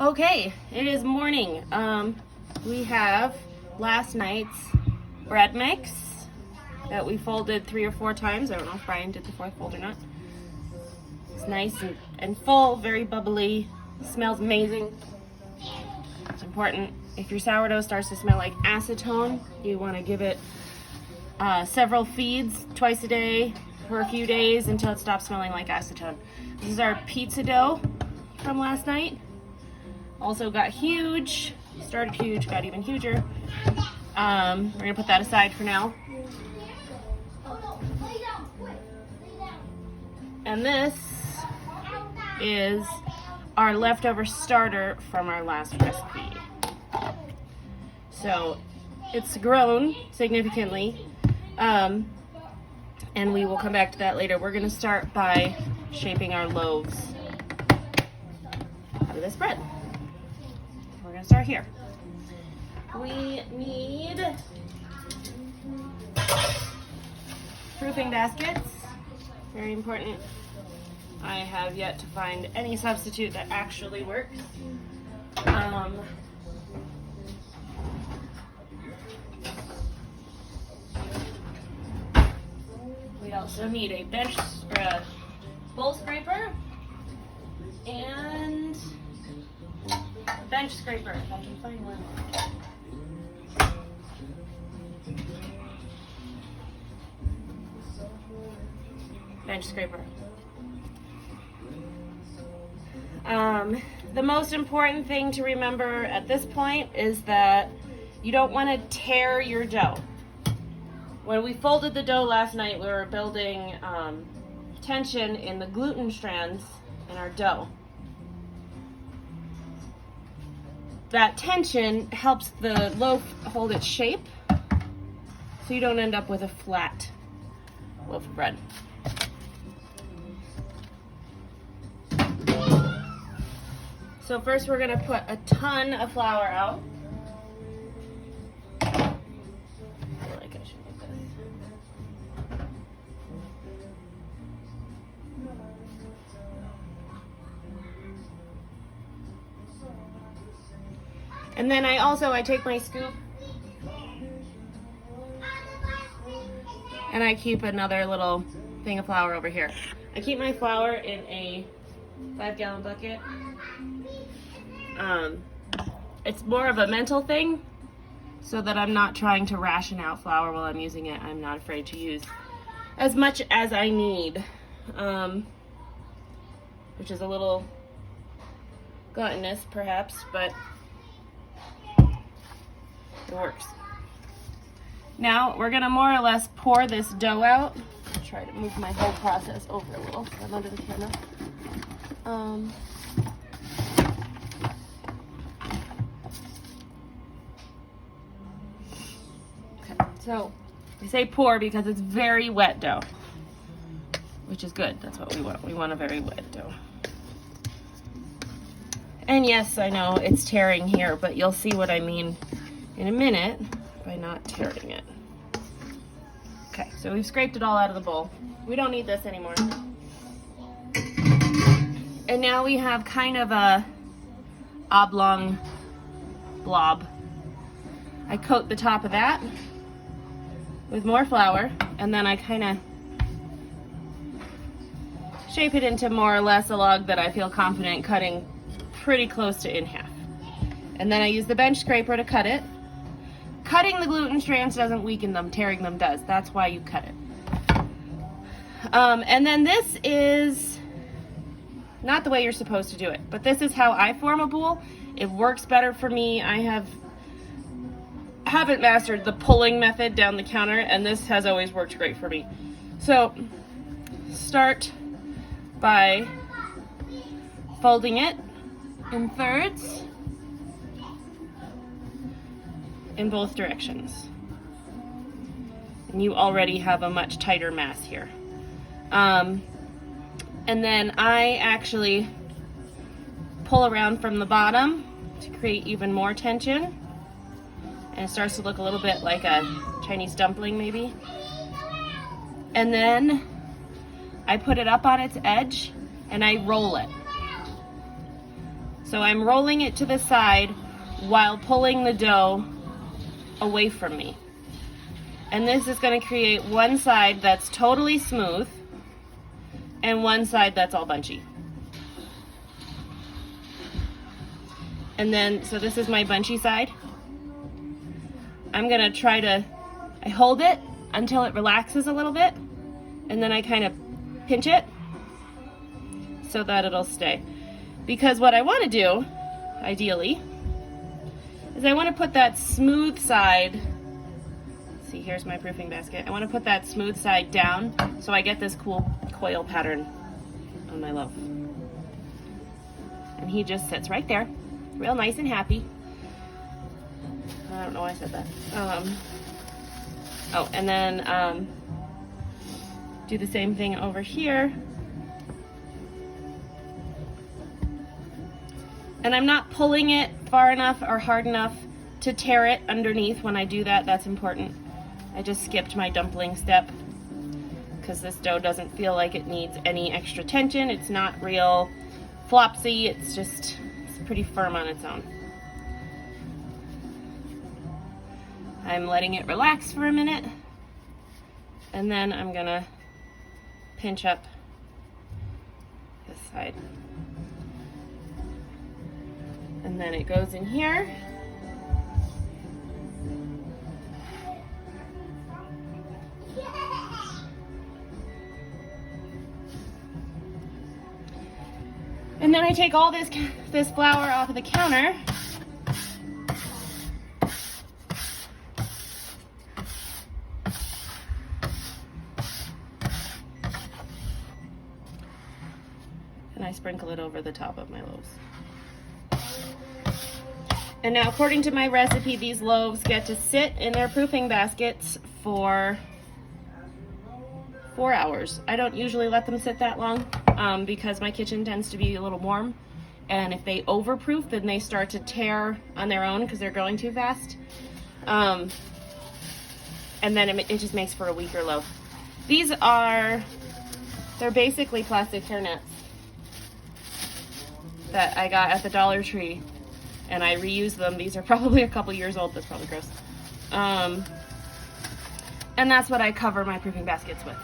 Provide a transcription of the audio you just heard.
Okay, it is morning. We have last night's bread mix that we folded 3 or 4 times. I don't know if Brian did the 4th fold or not. It's nice and full, very bubbly, smells amazing. It's important. If your sourdough starts to smell like acetone, you want to give it several feeds twice a day for a few days until it stops smelling like acetone. This is our pizza dough from last night. Also got huge, started huge, got even huger. We're gonna put that aside for now. And this is our leftover starter from our last recipe. So it's grown significantly, and we will come back to that later. We're gonna start by shaping our loaves out of this bread. We're gonna start here. We need proofing baskets, very important. I have yet to find any substitute that actually works. We also need a bench or a bowl scraper and a bench scraper, if I can find one. Bench scraper. The most important thing to remember at this point is that you don't want to tear your dough. When we folded the dough last night, we were building tension in the gluten strands in our dough. That tension helps the loaf hold its shape, so you don't end up with a flat loaf of bread. So first we're gonna put a ton of flour out. I feel like I should make this. And then I take my scoop and I keep another little thing of flour over here. I keep my flour in a 5-gallon bucket. It's more of a mental thing so that I'm not trying to ration out flour while I'm using it. I'm not afraid to use as much as I need, which is a little gluttonous perhaps, but it works. Now we're gonna more or less pour this dough out. I'll try to move my whole process over a little so I'm under the camera. So we say pour because it's very wet dough, which is good. That's what we want. We want a very wet dough. And yes, I know it's tearing here, but you'll see what I mean in a minute by not tearing it. Okay, so we've scraped it all out of the bowl. We don't need this anymore. And now we have kind of a oblong blob. I coat the top of that with more flour, and then I kind of shape it into more or less a log that I feel confident cutting pretty close to in half. And then I use the bench scraper to cut it. Cutting the gluten strands doesn't weaken them, tearing them does. That's why you cut it. And then this is not the way you're supposed to do it, but this is how I form a bowl. It works better for me. I haven't mastered the pulling method down the counter, and this has always worked great for me. So start by folding it in thirds in both directions. And you already have a much tighter mass here. And then I actually pull around from the bottom to create even more tension. And it starts to look a little bit like a Chinese dumpling maybe. And then I put it up on its edge and I roll it. So I'm rolling it to the side while pulling the dough away from me. And this is going to create one side that's totally smooth and one side that's all bunchy. And then, so this is my bunchy side. I'm going to try to, I hold it until it relaxes a little bit, and then I kind of pinch it so that it'll stay. Because what I want to do, ideally, is I want to put that smooth side, see, here's my proofing basket. I want to put that smooth side down so I get this cool coil pattern on my loaf. And he just sits right there, real nice and happy. I don't know why I said that. Oh, and then do the same thing over here. And I'm not pulling it far enough or hard enough to tear it underneath when I do that. That's important. I just skipped my dumpling step because this dough doesn't feel like it needs any extra tension. It's not real flopsy. It's pretty firm on its own. I'm letting it relax for a minute, and then I'm gonna pinch up this side. And then it goes in here. And then I take all this flour off of the counter. And I sprinkle it over the top of my loaves. And now, according to my recipe, these loaves get to sit in their proofing baskets for 4 hours. I don't usually let them sit that long because my kitchen tends to be a little warm. And if they overproof, then they start to tear on their own because they're going too fast. And then it just makes for a weaker loaf. They're basically plastic hairnets that I got at the Dollar Tree. And I reuse them. These are probably a couple years old. That's probably gross. And that's what I cover my proofing baskets with.